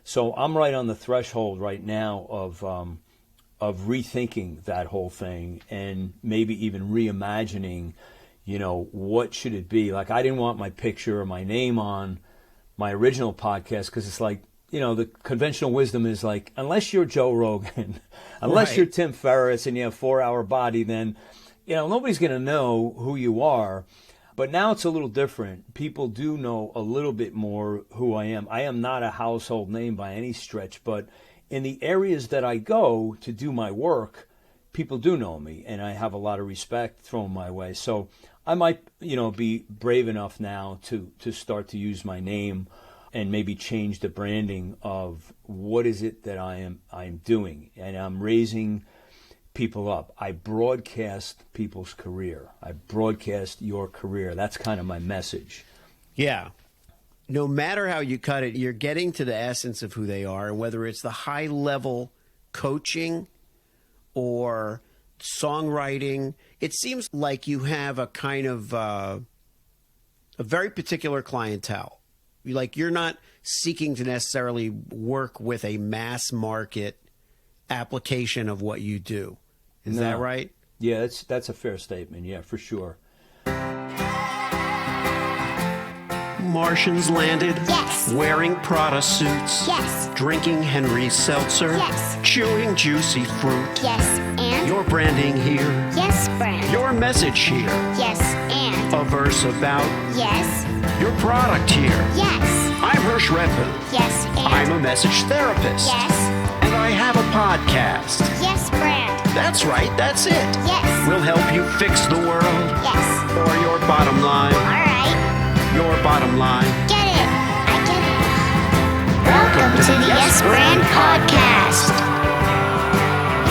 So I'm right on the threshold right now of rethinking that whole thing and maybe even reimagining, what should it be? Like, I didn't want my picture or my name on my original podcast because it's like, the conventional wisdom is like, unless you're Joe Rogan, unless Right. you're Tim Ferriss and you have 4-hour body, then, nobody's going to know who you are. But now it's a little different. People do know a little bit more who I am. I am not a household name by any stretch, but in the areas that I go to do my work, people do know me, and I have a lot of respect thrown my way. So I might, be brave enough now to start to use my name and maybe change the branding of what is it that I'm doing. And I'm raising people up. I broadcast people's career. I broadcast your career. That's kind of my message. Yeah. No matter how you cut it, you're getting to the essence of who they are, and whether it's the high level coaching or songwriting, it seems like you have a kind of a very particular clientele. Like, you're not seeking to necessarily work with a mass market application of what you do. Is that right? Yeah, that's a fair statement. Yeah, for sure. Martians landed. Yes. Wearing Prada suits. Yes. Drinking Henry Seltzer. Yes. Chewing juicy fruit. Yes, and? Your branding here. Yes, brand. Your message here. Yes, and? A verse about Yes. your product here. Yes. I'm Hersh Rephun. Yes, and? I'm a message therapist. Yes. And I have a podcast. Yes, brand. That's right, that's it. Yes. We'll help you fix the world. Yes. Or your bottom line. All right. Your bottom line. Get it. I get it. Welcome to the Yes Brand Podcast.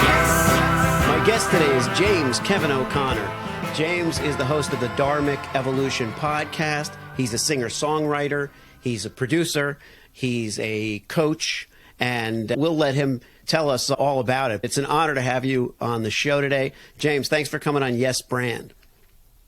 Yes. My guest today is James Kevin O'Connor. James is the host of the Dharmic Evolution podcast. He's a singer-songwriter. He's a producer. He's a coach. And we'll let him tell us all about it. It's an honor to have you on the show today. James, thanks for coming on Yes Brand.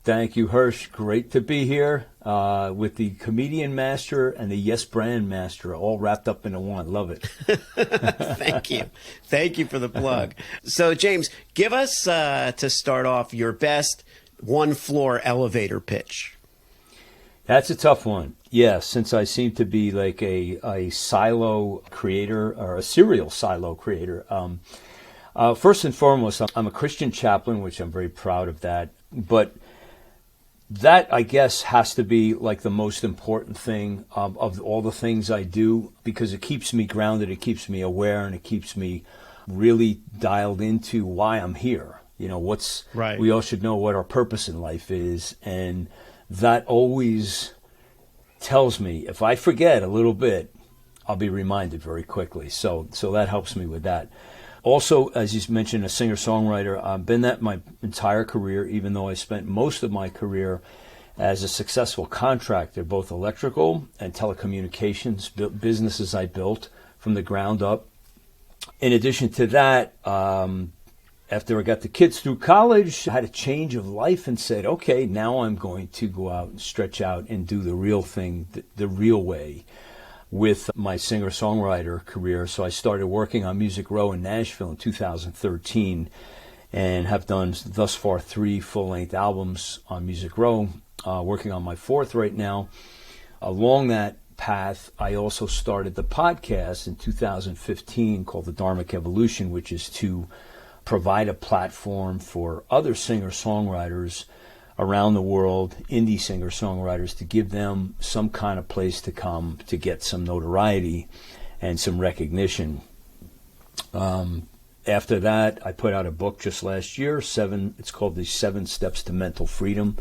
Thank you, Hersh. Great to be here with the comedian master and the Yes Brand master all wrapped up into one. Love it. Thank you. Thank you for the plug. So, James, give us, to start off, your best one-floor elevator pitch. That's a tough one. Yeah, since I seem to be like a silo creator or a serial silo creator. First and foremost, I'm a Christian chaplain, which I'm very proud of that. But that, I guess, has to be like the most important thing of all the things I do, because it keeps me grounded, it keeps me aware, and it keeps me really dialed into why I'm here. Right. We all should know what our purpose in life is, and that always tells me, if I forget a little bit, I'll be reminded very quickly. So that helps me with that. Also, as you mentioned, a singer-songwriter. I've been that my entire career, even though I spent most of my career as a successful contractor, both electrical and telecommunications, businesses I built from the ground up. In addition to that, after I got the kids through college, I had a change of life and said, okay, now I'm going to go out and stretch out and do the real thing, the real way, with my singer-songwriter career. So I started working on Music Row in Nashville in 2013 and have done thus far 3 full-length albums on Music Row, working on my 4th right now. Along that path, I also started the podcast in 2015 called the Dharmic Evolution, which is to provide a platform for other singer-songwriters around the world, indie singer-songwriters, to give them some kind of place to come to get some notoriety and some recognition. After that, I put out a book just last year, it's called The 7 Steps to Mental Freedom,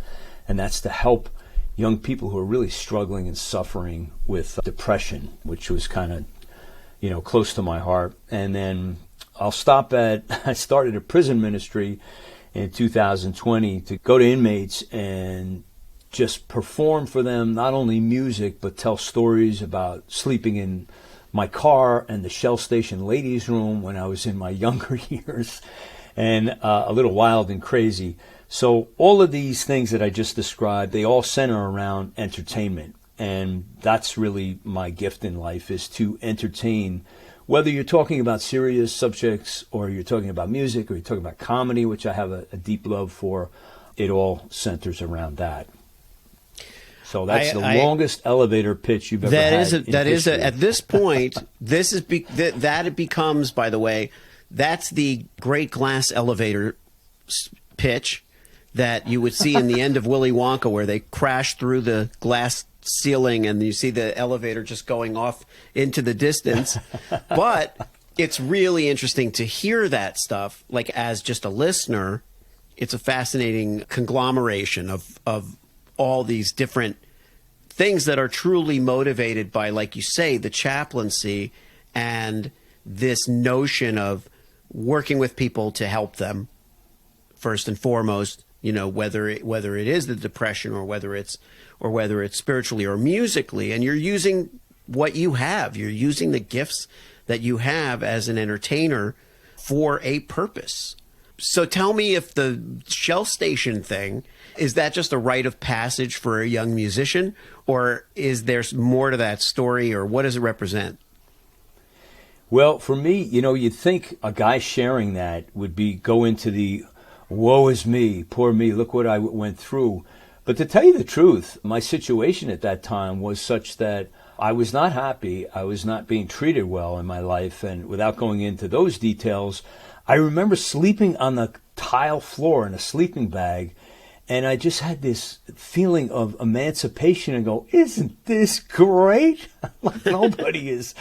and that's to help young people who are really struggling and suffering with depression, which was kind of, close to my heart. And then I started a prison ministry in 2020 to go to inmates and just perform for them, not only music, but tell stories about sleeping in my car and the Shell Station ladies' room when I was in my younger years, and a little wild and crazy. So all of these things that I just described, they all center around entertainment. And that's really my gift in life, is to entertain, whether you're talking about serious subjects or you're talking about music or you're talking about comedy, which I have a deep love for. It all centers around that. So that's the longest elevator pitch you've ever had. At this point, that it becomes, by the way, that's the great glass elevator pitch that you would see in the end of Willy Wonka, where they crash through the glass ceiling and you see the elevator just going off into the distance. But it's really interesting to hear that stuff, like as just a listener. It's a fascinating conglomeration of all these different things that are truly motivated by, like you say, the chaplaincy and this notion of working with people to help them first and foremost, whether it is the depression or whether it's spiritually or musically. And you're using what you have. You're using the gifts that you have as an entertainer for a purpose. So tell me, if the shelf station thing, is that just a rite of passage for a young musician, or is there more to that story, or what does it represent? Well, for me, you'd think a guy sharing that would go into the woe is me, poor me, look what I went through. But to tell you the truth, my situation at that time was such that I was not happy. I was not being treated well in my life. And without going into those details, I remember sleeping on the tile floor in a sleeping bag, and I just had this feeling of emancipation and go, isn't this great? Like nobody is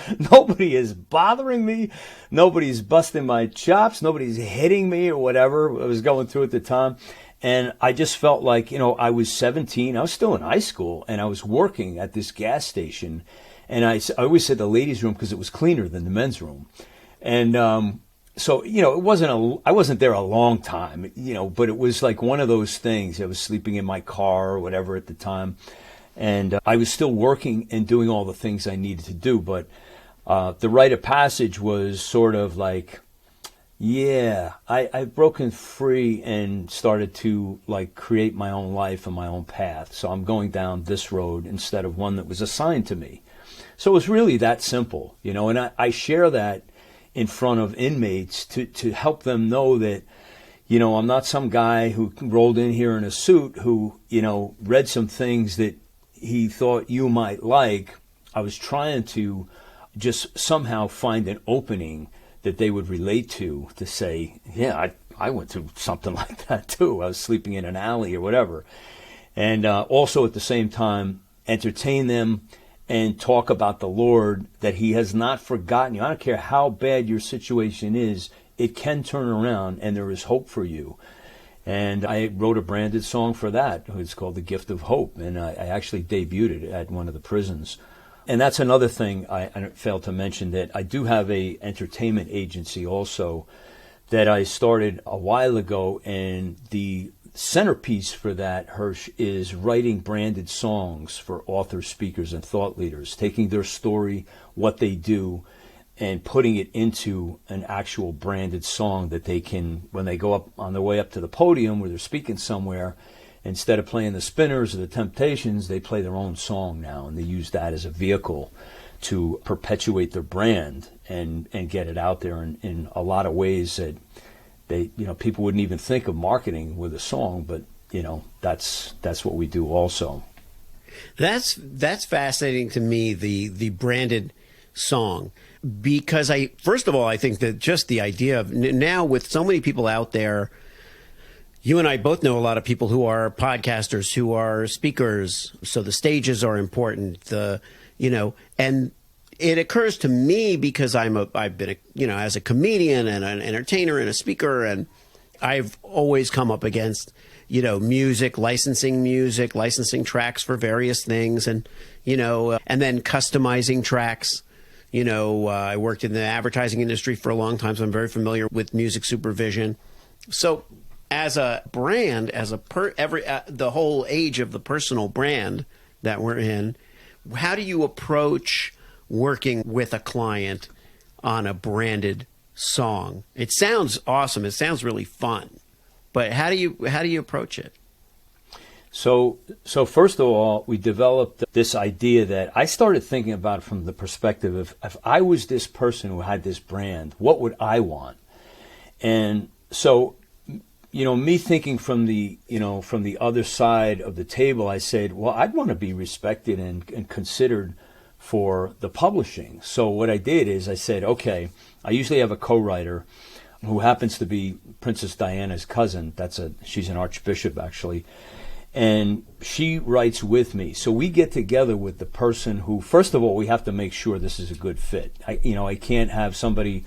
bothering me. Nobody's busting my chops. Nobody's hitting me or whatever I was going through at the time. And I just felt like, I was 17. I was still in high school, and I was working at this gas station. And I always said the ladies' room because it was cleaner than the men's room. And so, I wasn't there a long time, but it was like one of those things. I was sleeping in my car or whatever at the time. And I was still working and doing all the things I needed to do. But the rite of passage was sort of like, I've broken free and started to create my own life and my own path. So I'm going down this road instead of one that was assigned to me. So it was really that simple, and I share that in front of inmates to help them know that, I'm not some guy who rolled in here in a suit who, read some things that he thought you might like. I was trying to just somehow find an opening that they would relate to say, yeah, I went through something like that too. I was sleeping in an alley or whatever. And also at the same time, entertain them and talk about the Lord, that he has not forgotten you. I don't care how bad your situation is, it can turn around and there is hope for you. And I wrote a branded song for that. It's called The Gift of Hope. And I actually debuted it at one of the prisons. And that's another thing I failed to mention, that I do have a entertainment agency also that I started a while ago. And the centerpiece for that, Hersh, is writing branded songs for authors, speakers, and thought leaders, taking their story, what they do, and putting it into an actual branded song that they can, when they go up on their way up to the podium where they're speaking somewhere, instead of playing the Spinners or the Temptations, they play their own song now, and they use that as a vehicle to perpetuate their brand and get it out there in a lot of ways that people wouldn't even think of marketing with a song, but that's what we do also. That's fascinating to me, the branded song, because first of all, I think that just the idea of now, with so many people out there, you and I both know a lot of people who are podcasters, who are speakers, so the stages are important, and it occurs to me because I've been as a comedian and an entertainer and a speaker, and I've always come up against licensing tracks for various things, and and then customizing tracks. I worked in the advertising industry for a long time, so I'm very familiar with music supervision. So as a brand, the whole age of the personal brand that we're in, how do you approach working with a client on a branded song? It sounds awesome. It sounds really fun. But how do you approach it? So first of all, we developed this idea that I started thinking about from the perspective of, if I was this person who had this brand, what would I want? And so, me thinking from the other side of the table, I said, well, I'd want to be respected and considered for the publishing. So what I did is I said, okay, I usually have a co-writer who happens to be Princess Diana's cousin. She's an archbishop, actually. And she writes with me. So we get together with the person who, first of all, we have to make sure this is a good fit. I can't have somebody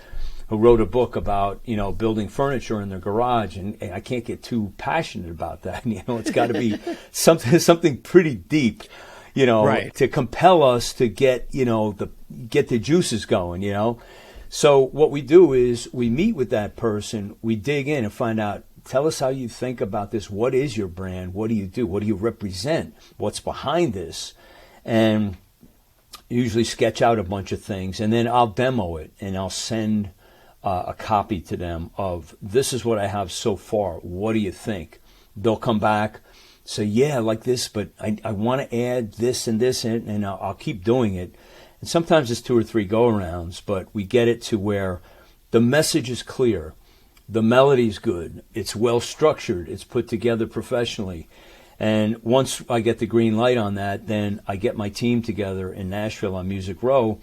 who wrote a book about, building furniture in their garage, and I can't get too passionate about that. It's got to be something pretty deep, Right. to compel us to get the juices going. So what we do is we meet with that person, we dig in and find out, tell us how you think about this. What is your brand? What do you do? What do you represent? What's behind this? And usually sketch out a bunch of things, and then I'll demo it, and I'll send a copy to them of, this is what I have so far. What do you think? They'll come back, say, yeah, I like this, but I want to add this and this, and I'll keep doing it. And sometimes it's 2 or 3 go-arounds, but we get it to where the message is clear. The melody's good. It's well structured. It's put together professionally. And once I get the green light on that, then I get my team together in Nashville on Music Row,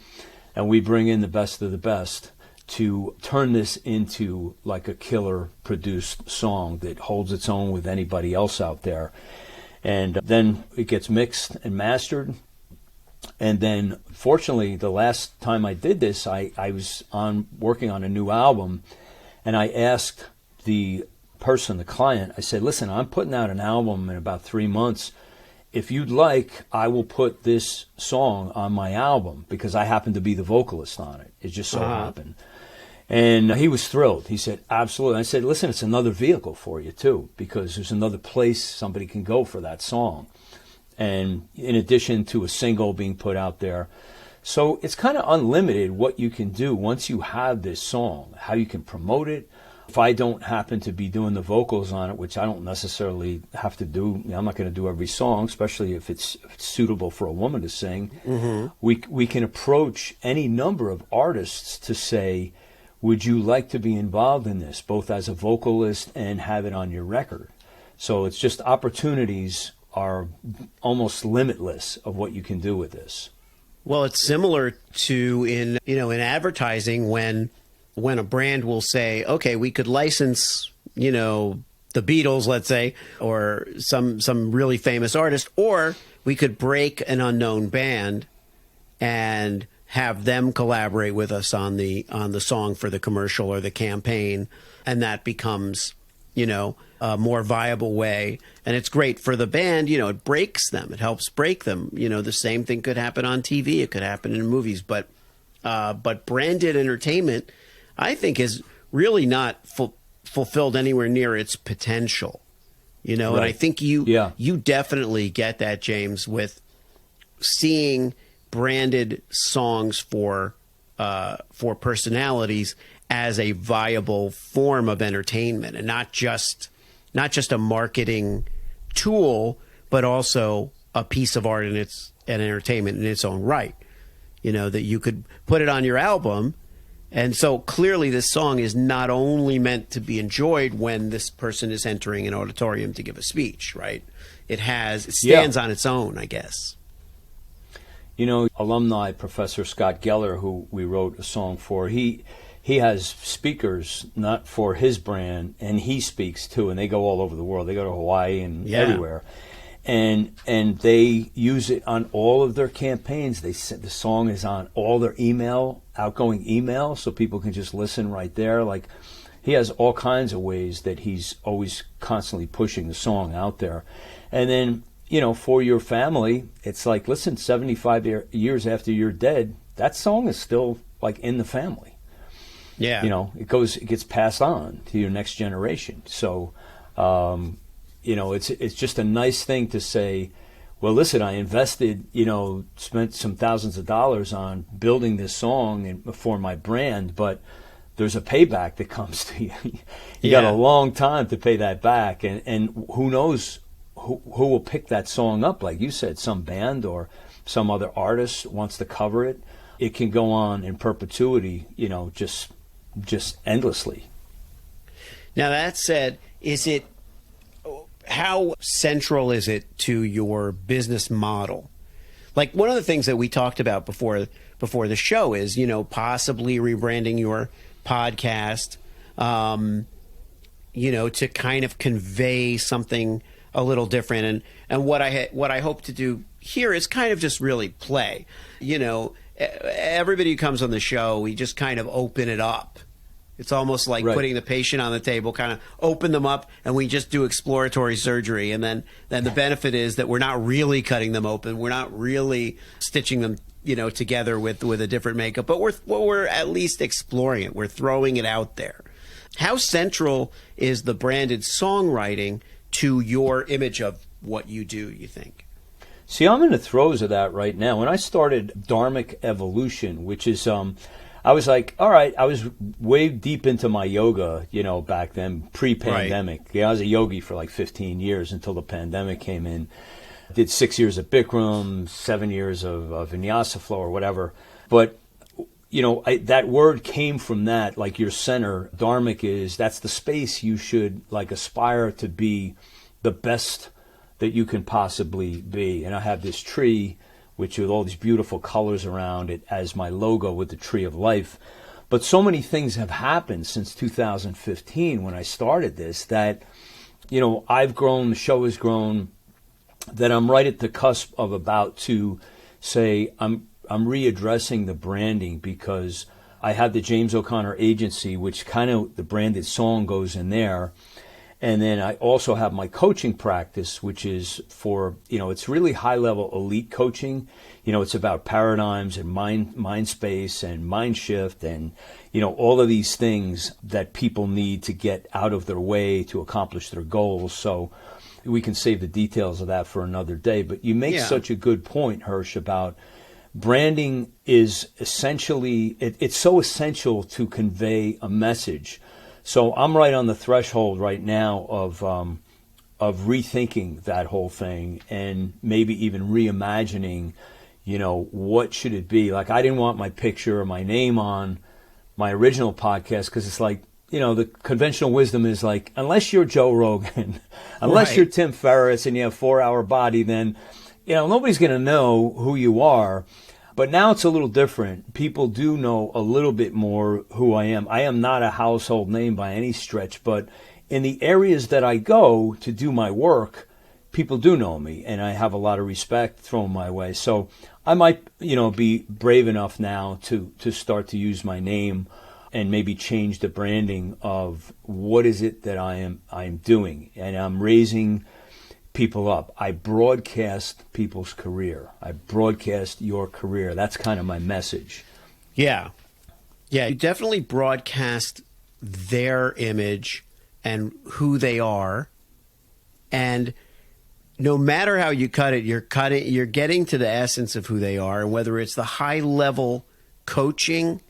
and we bring in the best of the best to turn this into like a killer produced song that holds its own with anybody else out there. And then it gets mixed and mastered. And then, fortunately, the last time I did this, I was working on a new album, and I asked the person, the client, I said, listen, I'm putting out an album in about 3 months. If you'd like, I will put this song on my album, because I happen to be the vocalist on it. It just so happened. And he was thrilled. He said, absolutely. I said, listen, it's another vehicle for you, too, because there's another place somebody can go for that song. And in addition to a single being put out there. So it's kind of unlimited what you can do once you have this song, how you can promote it. If I don't happen to be doing the vocals on it, which I don't necessarily have to do, I'm not going to do every song, especially if it's suitable for a woman to sing. Mm-hmm. We can approach any number of artists to say, would you like to be involved in this, both as a vocalist and have it on your record? So it's just, opportunities are almost limitless of what you can do with this. Well, it's similar to in advertising when a brand will say, okay, we could license, the Beatles, let's say, or some really famous artist, or we could break an unknown band and have them collaborate with us on the song for the commercial or the campaign, and that becomes, a more viable way. And it's great for the band, it breaks them. It helps break them. The same thing could happen on TV. It could happen in movies. But branded entertainment, I think, is really not fulfilled anywhere near its potential. Right. And I think you definitely get that, James, with seeing branded songs for personalities as a viable form of entertainment, and not just a marketing tool, but also a piece of art and entertainment in its own right. That you could put it on your album. And so clearly this song is not only meant to be enjoyed when this person is entering an auditorium to give a speech, right? It stands on its own, I guess. Alumni Professor Scott Geller, who we wrote a song for, he has speakers not for his brand, and he speaks too, and they go all over the world. They go to Hawaii and everywhere. And they use it on all of their campaigns. The song is on all their outgoing email, so people can just listen right there. Like, he has all kinds of ways that he's always constantly pushing the song out there. And then, for your family, it's like, listen, 75 years after you're dead, that song is still like in the family. Yeah. It gets passed on to your next generation. So, it's just a nice thing to say, well, listen, I invested, spent some thousands of dollars on building this song and for my brand, but there's a payback that comes to you. You got a long time to pay that back, and who knows who will pick that song up? Like you said, some band or some other artist wants to cover it. It can go on in perpetuity, just endlessly. Now, that said, how central is it to your business model? Like, one of the things that we talked about before the show is, possibly rebranding your podcast, to kind of convey something a little different. And what I hope to do here is kind of just really play. Everybody who comes on the show, we just kind of open it up. It's almost like putting the patient on the table, kind of open them up, and we just do exploratory surgery. And then the benefit is that we're not really cutting them open. We're not really stitching them, together with a different makeup. But we're at least exploring it. We're throwing it out there. How central is the branded songwriting to your image of what you do, you think? See, I'm in the throes of that right now. When I started Dharmic Evolution, which is I was like, all right, I was way deep into my yoga, back then, pre-pandemic. Right. Yeah, I was a yogi for like 15 years until the pandemic came in. Did 6 years of Bikram, 7 years of Vinyasa flow or whatever. But, that word came from that, like your center. Dharmic that's the space you should like aspire to be the best that you can possibly be. And I have this tree, which with all these beautiful colors around it as my logo with the tree of life. But so many things have happened since 2015 when I started this that, I've grown, the show has grown, that I'm right at the cusp of about to say I'm readdressing the branding, because I have the James O'Connor agency, which kind of the branded song goes in there. And then I also have my coaching practice, which is for, it's really high-level elite coaching. It's about paradigms and mind space and mind shift and, all of these things that people need to get out of their way to accomplish their goals. So we can save the details of that for another day. But you make such a good point, Hersh, about branding is essentially, it's so essential to convey a message. So I'm right on the threshold right now of rethinking that whole thing and maybe even reimagining, what should it be? Like, I didn't want my picture or my name on my original podcast because it's like, the conventional wisdom is like, unless you're Joe Rogan, unless you're Tim Ferriss and you have 4-hour body, then, nobody's going to know who you are. But now it's a little different. People do know a little bit more who I am. I am not a household name by any stretch, but in the areas that I go to do my work, people do know me, and I have a lot of respect thrown my way. So I might, be brave enough now to start to use my name and maybe change the branding of what is it that I'm doing. And I'm raising people up. I broadcast people's career. I broadcast your career. That's kind of my message. Yeah. Yeah, you definitely broadcast their image and who they are. And no matter how you cut it, you're getting to the essence of who they are, and whether it's the high level coaching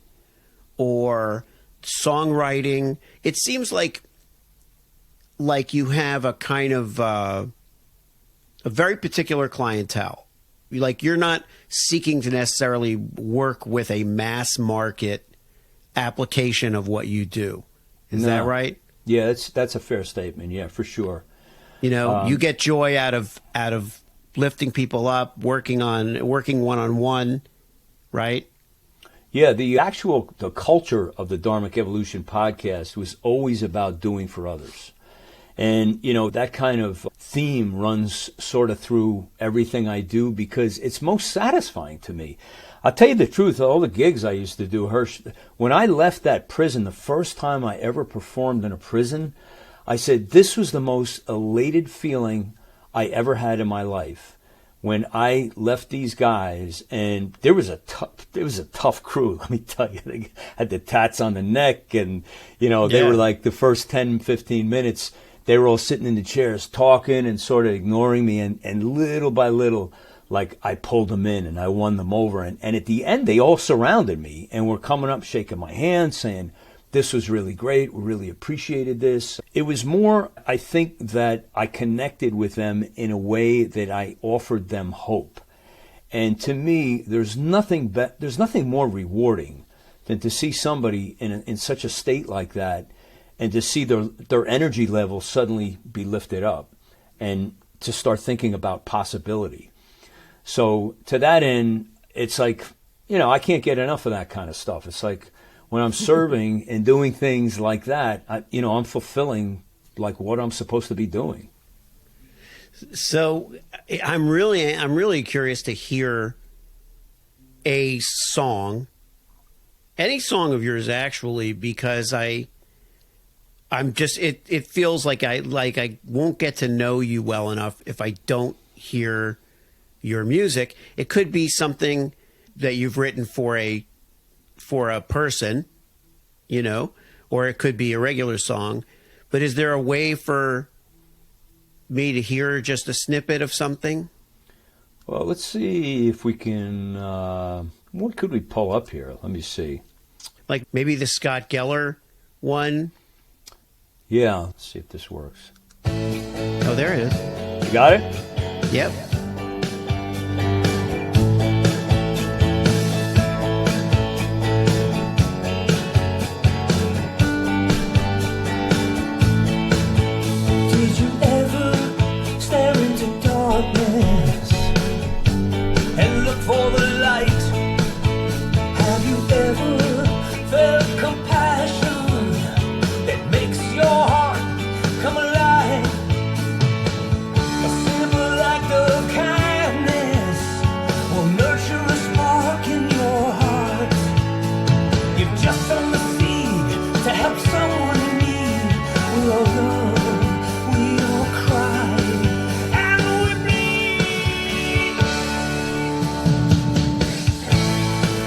or songwriting, it seems like you have a kind of a very particular clientele. You're not seeking to necessarily work with a mass market application of what you do. Is that right? Yeah, that's a fair statement. Yeah, for sure. You get joy out of lifting people up, working one-on-one, right? Yeah, the culture of the Dharmic Evolution podcast was always about doing for others. And, that kind of theme runs sort of through everything I do because it's most satisfying to me. I'll tell you the truth, all the gigs I used to do, Hersh, when I left that prison, the first time I ever performed in a prison, I said, this was the most elated feeling I ever had in my life. When I left these guys, and there was a tough crew, let me tell you. They had the tats on the neck, and, they were like the first 10, 15 minutes, they were all sitting in the chairs talking and sort of ignoring me, and little by little, like I pulled them in and I won them over. And at the end, they all surrounded me and were coming up, shaking my hand, saying, this was really great. We really appreciated this. It was more, I think, that I connected with them in a way that I offered them hope. And to me, there's nothing more rewarding than to see somebody in such a state like that, and to see their energy level suddenly be lifted up, and to start thinking about possibility. So to that end, it's like, I can't get enough of that kind of stuff. It's like when I'm serving and doing things like that, I'm fulfilling like what I'm supposed to be doing. So I'm really curious to hear a song, any song of yours actually, because I'm just it feels like I won't get to know you well enough if I don't hear your music. It could be something that you've written for a person, or it could be a regular song. But is there a way for me to hear just a snippet of something? Well, let's see if we can. What could we pull up here? Let me see. Like maybe the Scott Geller one. Yeah, let's see if this works. Oh, there it is. You got it? Yep. Did you ever stare into darkness and look for the light? Have you ever felt compassion that makes your heart come alive? A simple act of kindness will nurture a spark in your heart. You've just sown the seed to help someone in need. We all love, we all cry, and we bleed.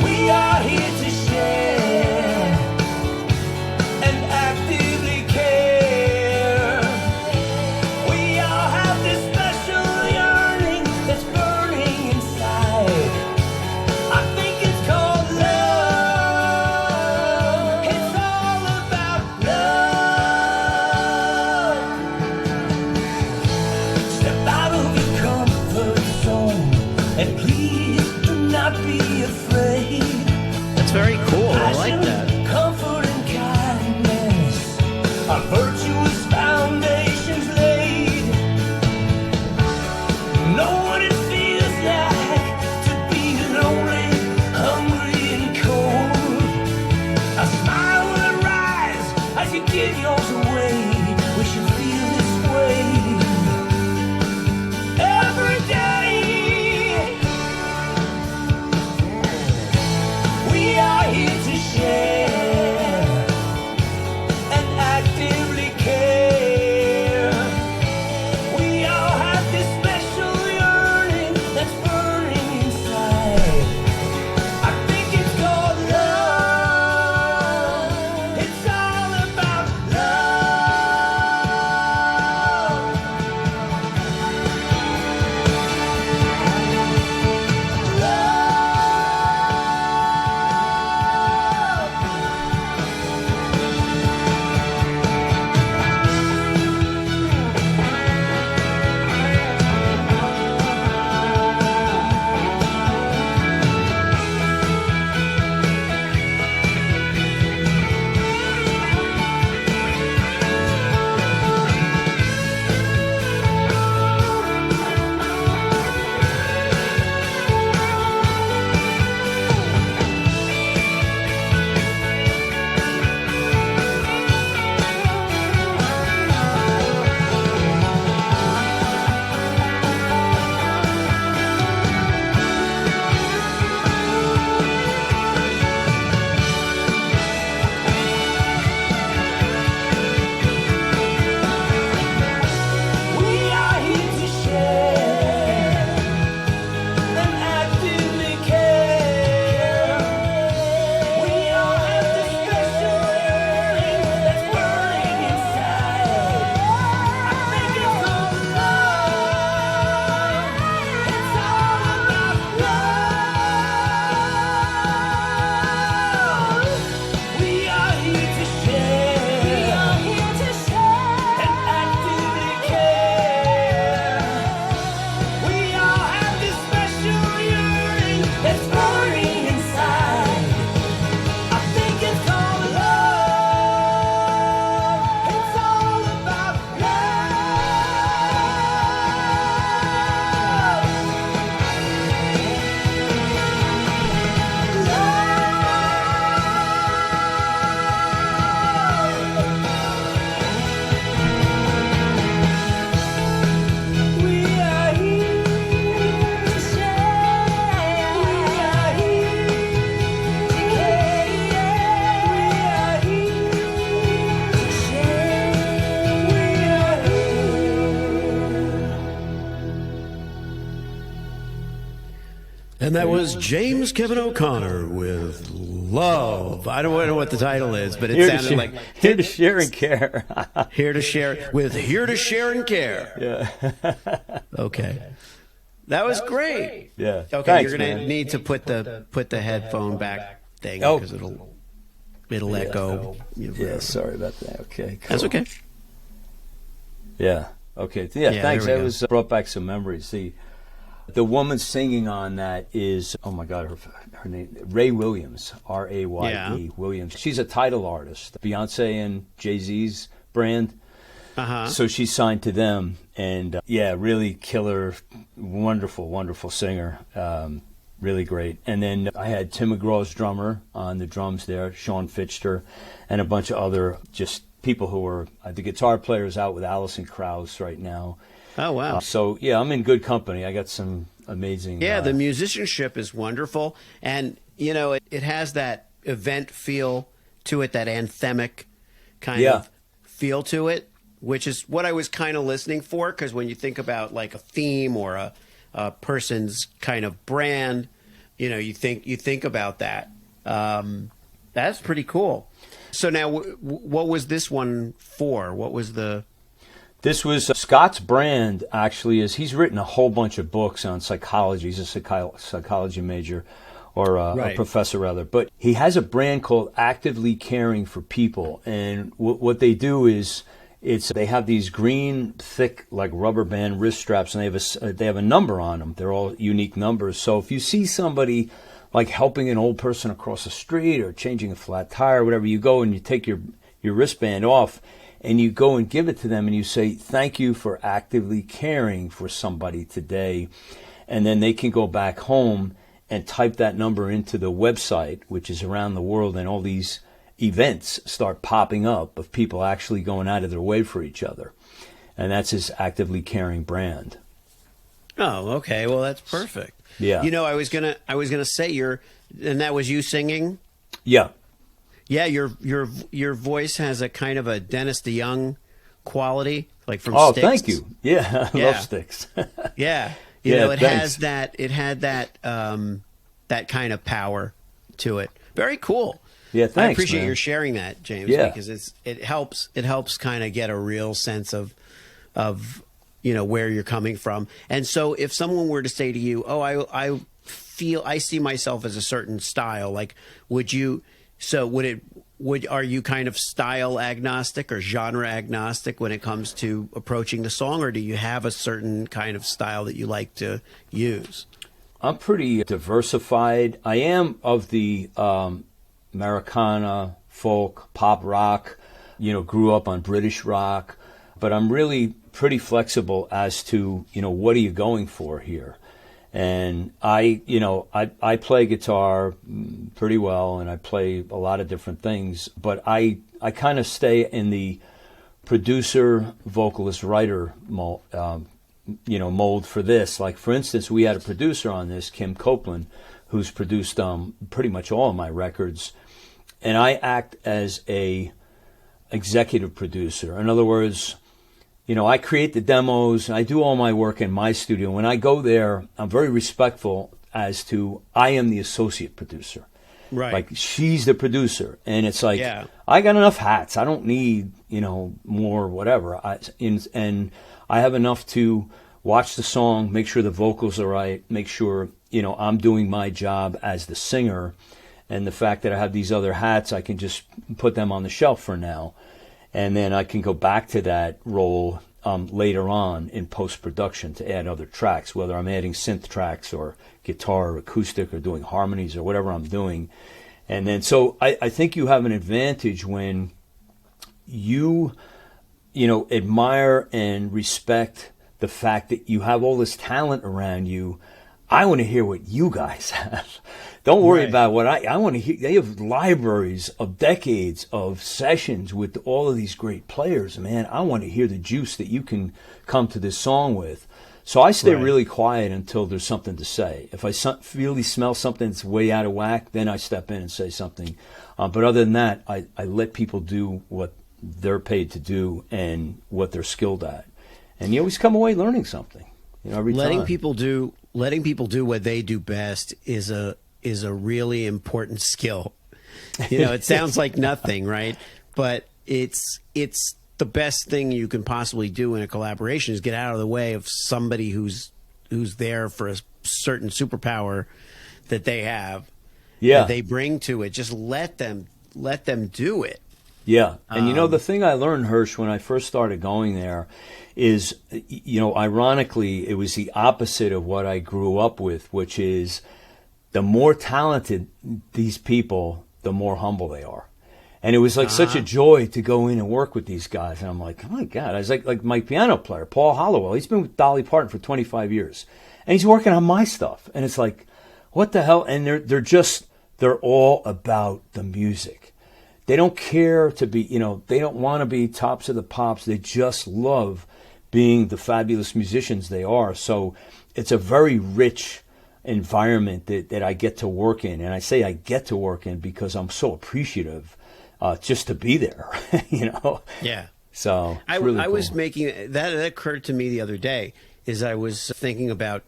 We are here to share and actively care. We all have this special yearning that's burning inside. I think it's called love. It's all about love. Step out of your comfort zone and please do not be afraid. That's very cool. I like that. Comfort and kindness are virtuous foundations laid. Know what it feels like to be lonely, hungry, and cold. A smile will arise as you give yours away. We should feel this way every day. We are here to share and actively care. We all have this special yearning that's burning inside. I think it's called love. It's all about love. And that was James Kevin O'Connor with Love. I don't know what the title is, but it sounded like Here to Share and Care. Here to Share with Here to Share and Care. Yeah. Okay. That was great. Yeah. Okay, Thanks, you're going to man. need to put the headphone back thing Oh. because it'll echo. Yeah, sorry about that. Okay, cool. That's okay. Yeah. Okay. Yeah, Yeah, thanks. there we That go. was brought back some memories. The woman singing on that is, oh my God, her name, Ray Williams, Raye Yeah. Williams. She's a title artist, Beyonce and Jay-Z's brand. Uh-huh. So she's signed to them, and yeah, really killer, wonderful singer, really great. And then I had Tim McGraw's drummer on the drums there, Sean Fichter, and a bunch of other just people who are the guitar players out with Alison Krauss right now. Oh, wow. So yeah, I'm in good company. I got some amazing. Yeah, the musicianship is wonderful. And, it has that event feel to it, that anthemic kind Yeah. of feel to it, which is what I was kind of listening for. Because when you think about like a theme or a person's kind of brand, you think about that. That's pretty cool. So now, what was this one for? What was the... This was Scott's brand, actually, is he's written a whole bunch of books on psychology. He's a psychology major, or a Right. professor, rather. But he has a brand called Actively Caring for People. And what they do is they have these green, thick, like rubber band wrist straps, and they have a number on them. They're all unique numbers. So if you see somebody like helping an old person across the street or changing a flat tire or whatever, you go and you take your wristband off, and you go and give it to them and you say, thank you for actively caring for somebody today. And then they can go back home and type that number into the website, which is around the world, and all these events start popping up of people actually going out of their way for each other. And that's his Actively Caring brand. Oh, okay. Well, that's perfect. Yeah. I was gonna say and that was you singing. Yeah. Yeah, your voice has a kind of a Dennis DeYoung quality, like from Oh, Styx. thank you. Yeah, I Yeah. love Styx. Yeah, Yeah, it thanks. has that. It had that that kind of power to it. Very cool. Yeah, I thanks, appreciate man. your sharing that, James, Yeah. because it helps kind of get a real sense of where you're coming from. And so if someone were to say to you, "Oh, I see myself as a certain style," like would are you kind of style agnostic or genre agnostic when it comes to approaching the song, or do you have a certain kind of style that you like to use? I'm pretty diversified. I am of the Americana, folk, pop rock, grew up on British rock, but I'm really pretty flexible as to, what are you going for here? And I play guitar pretty well, and I play a lot of different things, but I kind of stay in the producer, vocalist, writer mold for this. Like, for instance, we had a producer on this, Kim Copeland, who's produced pretty much all of my records, and I act as a executive producer. In other words, I create the demos, and I do all my work in my studio. When I go there, I'm very respectful as to I am the associate producer. Right. Like, she's the producer. And it's like, Yeah. I got enough hats. I don't need, more whatever. And I have enough to watch the song, make sure the vocals are right, make sure, I'm doing my job as the singer. And the fact that I have these other hats, I can just put them on the shelf for now. And then I can go back to that role later on in post-production to add other tracks, whether I'm adding synth tracks or guitar or acoustic or doing harmonies or whatever I'm doing. And then so I think you have an advantage when you admire and respect the fact that you have all this talent around you. I want to hear what you guys have. Don't worry Right. about what I want to hear. They have libraries of decades of sessions with all of these great players, man. I want to hear the juice that you can come to this song with. So I stay Right. really quiet until there's something to say. If I really smell something that's way out of whack, then I step in and say something. But other than that, I let people do what they're paid to do and what they're skilled at. And you always come away learning something. every letting time. people do what they do best is a really important skill. It sounds like nothing, right? But it's the best thing you can possibly do in a collaboration is get out of the way of somebody who's there for a certain superpower that they have. Yeah. That they bring to it. Just let them do it. Yeah. And the thing I learned, Hersh, when I first started going there is, ironically, it was the opposite of what I grew up with, which is the more talented these people, the more humble they are. And it was like such a joy to go in and work with these guys. And I'm like, oh my God. I was like my piano player, Paul Hollowell, he's been with Dolly Parton for 25 years. And he's working on my stuff. And it's like, what the hell? And they're all about the music. They don't care to be, they don't want to be tops of the pops. They just love being the fabulous musicians they are. So it's a very rich environment that I get to work in. And I say I get to work in because I'm so appreciative just to be there, Yeah. So I really was cool. making that occurred to me the other day is I was thinking about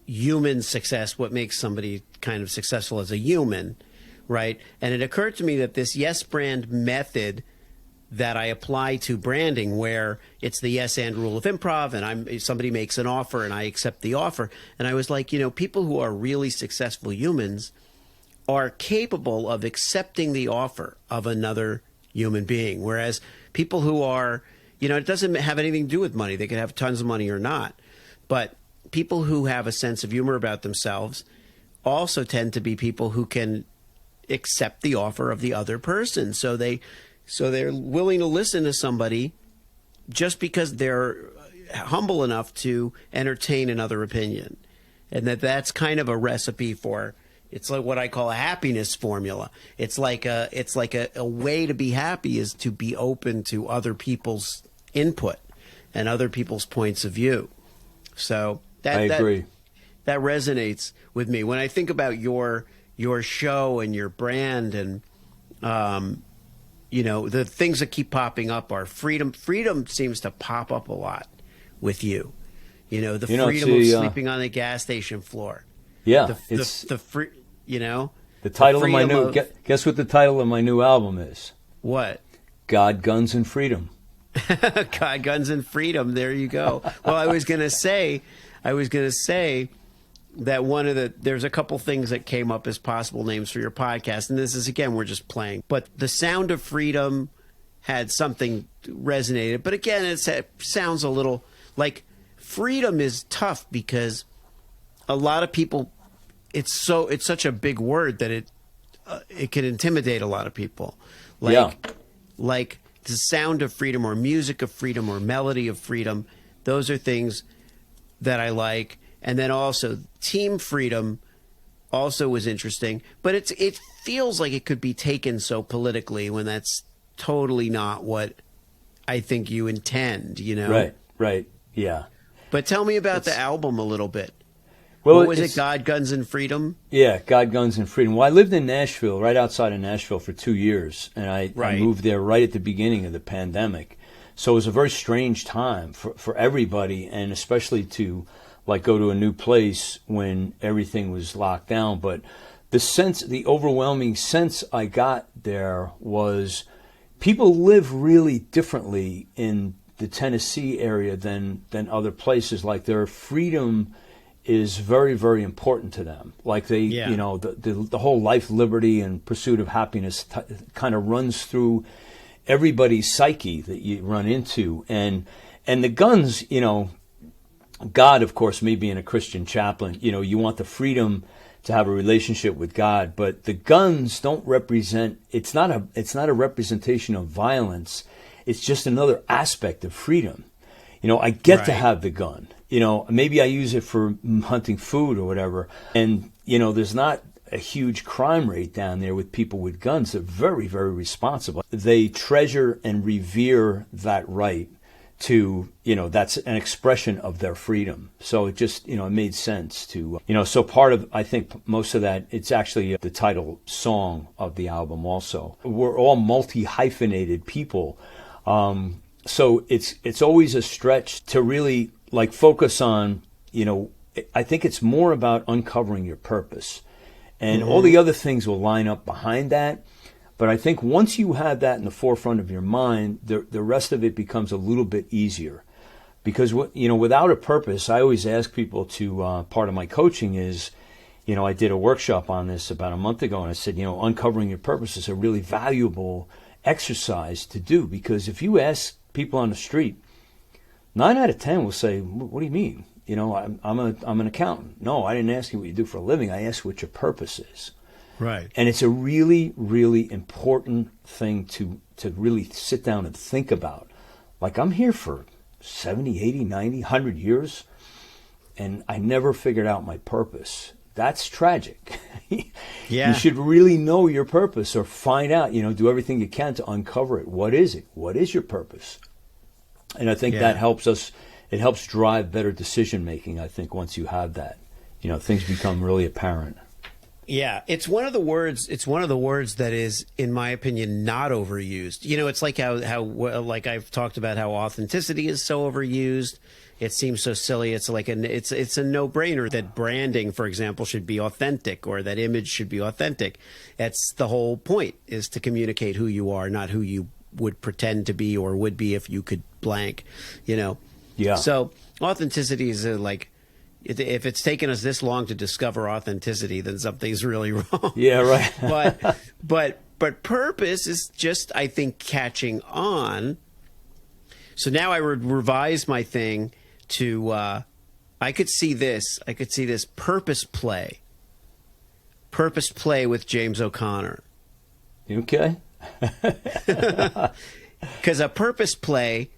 human success, what makes somebody kind of successful as a human, right? And it occurred to me that this yes brand method that I apply to branding, where it's the yes and rule of improv, and somebody makes an offer and I accept the offer, and I was like, people who are really successful humans are capable of accepting the offer of another human being, whereas people who are, it doesn't have anything to do with money. They could have tons of money or not, but people who have a sense of humor about themselves also tend to be people who can accept the offer of the other person. So they're willing to listen to somebody just because they're humble enough to entertain another opinion. And that's kind of a recipe for, it's like what I call a happiness formula. It's like a way to be happy is to be open to other people's input and other people's points of view. So I agree. That resonates with me when I think about your show and your brand, and the things that keep popping up are freedom. Freedom seems to pop up a lot with you. The freedom of sleeping on the gas station floor. Yeah, the title of my new. Guess what the title of my new album is? What? God, Guns, and Freedom. God, Guns, and Freedom. There you go. Well, I was gonna say that there's a couple things that came up as possible names for your podcast, and this is, again, we're just playing, but the sound of freedom had something resonated, but again, it sounds a little like freedom is tough because a lot of people, it's such a big word that it can intimidate a lot of people. Like the sound of freedom or music of freedom or melody of freedom, those are things that I like. And then also team freedom also was interesting, but it feels like it could be taken so politically when that's totally not what I think you intend, Right. Yeah. But tell me about the album a little bit. Well, what was it? God, Guns, and Freedom? Yeah, God, Guns, and Freedom. Well, I lived in Nashville, right outside of Nashville, for 2 years, and I moved there right at the beginning of the pandemic. So it was a very strange time for everybody, and especially to go to a new place when everything was locked down. But the overwhelming sense I got there was people live really differently in the Tennessee area than other places. Like, their freedom is very, very important to them. Like, they, the whole life, liberty, and pursuit of happiness kind of runs through everybody's psyche that you run into. And the guns, God, of course, me being a Christian chaplain, you want the freedom to have a relationship with God, but the guns don't represent, it's not a representation of violence. It's just another aspect of freedom. I get to have the gun. Maybe I use it for hunting food or whatever. And, there's not a huge crime rate down there with people with guns. They're very, very responsible. They treasure and revere that right to, that's an expression of their freedom. So it just, it made sense to, so part of, I think most of that, it's actually the title song of the album also. We're all multi-hyphenated people. So it's always a stretch to really focus on I think it's more about uncovering your purpose. And all the other things will line up behind that. But I think once you have that in the forefront of your mind, the rest of it becomes a little bit easier. Because, without a purpose, I always ask people to, part of my coaching is, I did a workshop on this about a month ago, and I said, uncovering your purpose is a really valuable exercise to do. Because if you ask people on the street, 9 out of 10 will say, what do you mean? I'm an accountant. No, I didn't ask you what you do for a living. I asked what your purpose is. Right. And it's a really, really important thing to really sit down and think about. Like, I'm here for 70, 80, 90, 100 years, and I never figured out my purpose. That's tragic. Yeah. You should really know your purpose, or find out, do everything you can to uncover it. What is it? What is your purpose? And I think that helps us. It helps drive better decision making, I think, once you have that. Things become really apparent. Yeah, it's one of the words that is, in my opinion, not overused. It's like how like I've talked about how authenticity is so overused. It seems so silly. It's like it's a no-brainer that branding, for example, should be authentic, or that image should be authentic. That's the whole point, is to communicate who you are, not who you would pretend to be or would be if you could blank, Yeah. So authenticity is if it's taken us this long to discover authenticity, then something's really wrong. Yeah, right. but purpose is just, I think, catching on. So now I would revise my thing to I could see this purpose play with James O'Connor. Okay. Because a purpose play,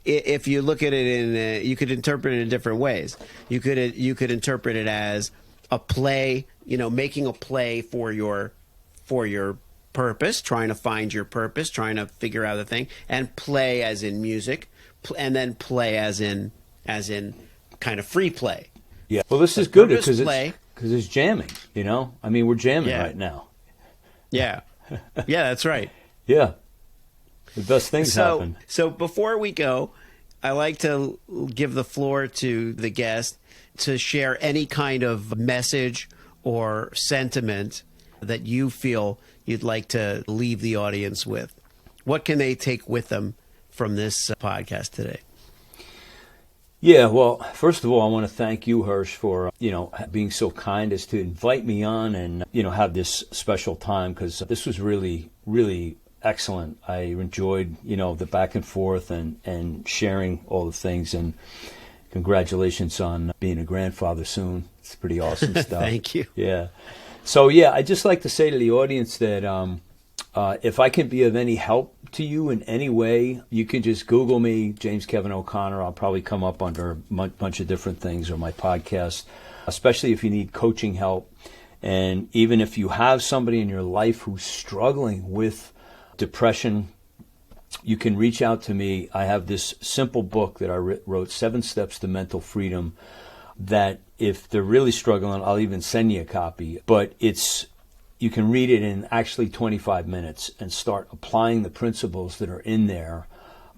if you look at it you could interpret it in different ways. You could interpret it as a play, making a play for your purpose, trying to find your purpose, trying to figure out the thing, and play as in music, and then play as in kind of free play. Yeah. Well, this is good because it's jamming. I mean, we're jamming right now. Yeah. Yeah, that's right. Yeah. The best things happen. So before we go, I like to give the floor to the guest to share any kind of message or sentiment that you feel you'd like to leave the audience with. What can they take with them from this podcast today? Yeah, well, first of all, I want to thank you, Hersh, for, being so kind as to invite me on and, have this special time, because this was really, really excellent. I enjoyed, the back and forth and sharing all the things, and congratulations on being a grandfather soon. It's pretty awesome stuff. Thank you. Yeah. So, I'd just like to say to the audience that if I can be of any help to you in any way, you can just Google me, James Kevin O'Connor. I'll probably come up under a bunch of different things, or my podcast, especially if you need coaching help. And even if you have somebody in your life who's struggling with depression, you can reach out to me. I have this simple book that I wrote, 7 Steps to Mental Freedom, that if they're really struggling, I'll even send you a copy. But you can read it in actually 25 minutes and start applying the principles that are in there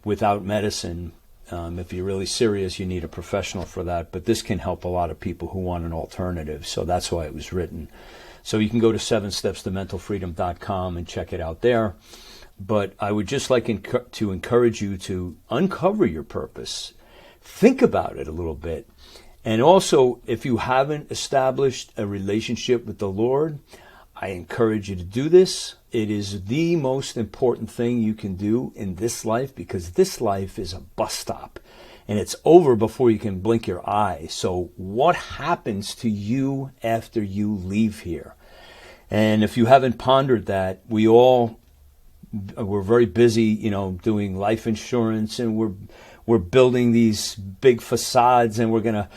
without medicine. If you're really serious, you need a professional for that. But this can help a lot of people who want an alternative. So that's why it was written. So you can go to 7stepstomentalfreedom.com and check it out there. But I would just like to encourage you to uncover your purpose. Think about it a little bit. And also, if you haven't established a relationship with the Lord, I encourage you to do this. It is the most important thing you can do in this life, because this life is a bus stop and it's over before you can blink your eye. So what happens to you after you leave here? And if you haven't pondered that, we're very busy, doing life insurance, and we're building these big facades, and we're going to,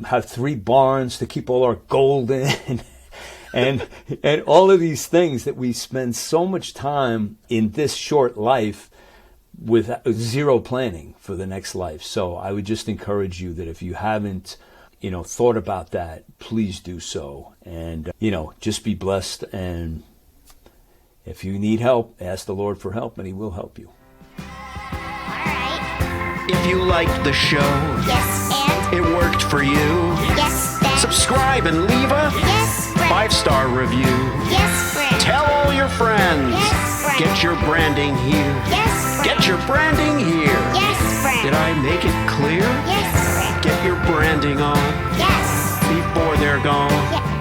have 3 barns to keep all our gold in. And all of these things that we spend so much time in this short life with zero planning for the next life. So I would just encourage you that if you haven't, thought about that, please do so. And, just be blessed. And if you need help, ask the Lord for help, and He will help you. All right. If you liked the show, Yes, friend. It worked for you. Yes, friend. Subscribe and leave a Yes, friend. 5-star review. Yes, friend. Tell all your friends. Yes, friend. Get your branding here. Yes, friend. Get your branding here. Yes, friend. Did I make it clear? Yes, friend. Get your branding on Yes. before they're gone. Yeah.